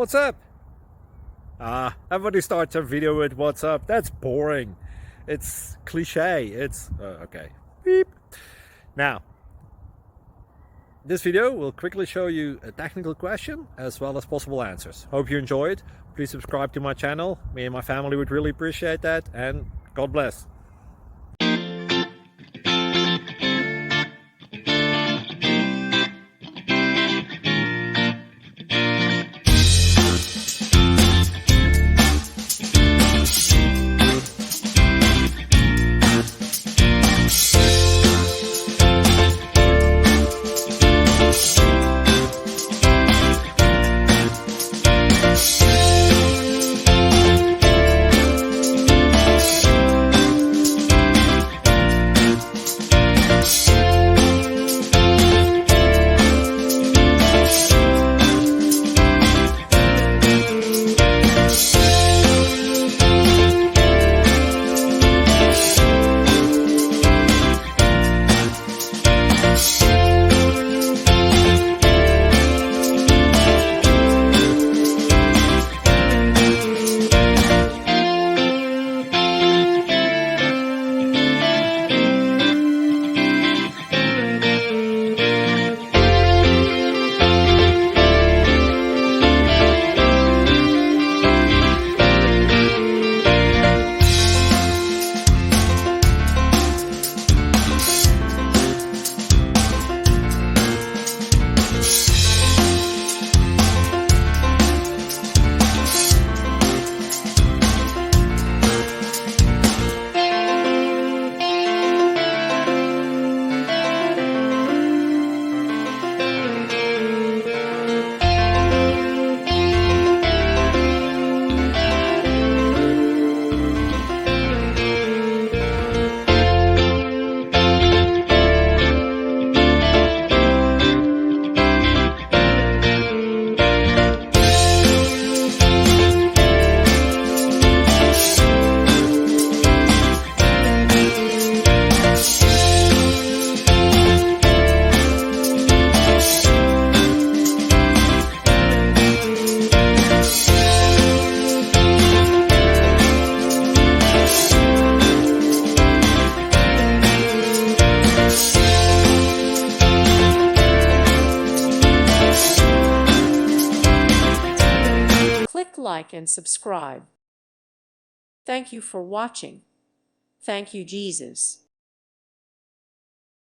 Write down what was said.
What's up? Everybody starts a video with what's up. That's boring. It's cliche. It's okay. Beep. Now, this video will quickly show you a technical question as well as possible answers. Hope you enjoy it. Please subscribe to my channel. Me and my family would really appreciate that, and God bless. Click like and subscribe. Thank you for watching. Thank you, Jesus.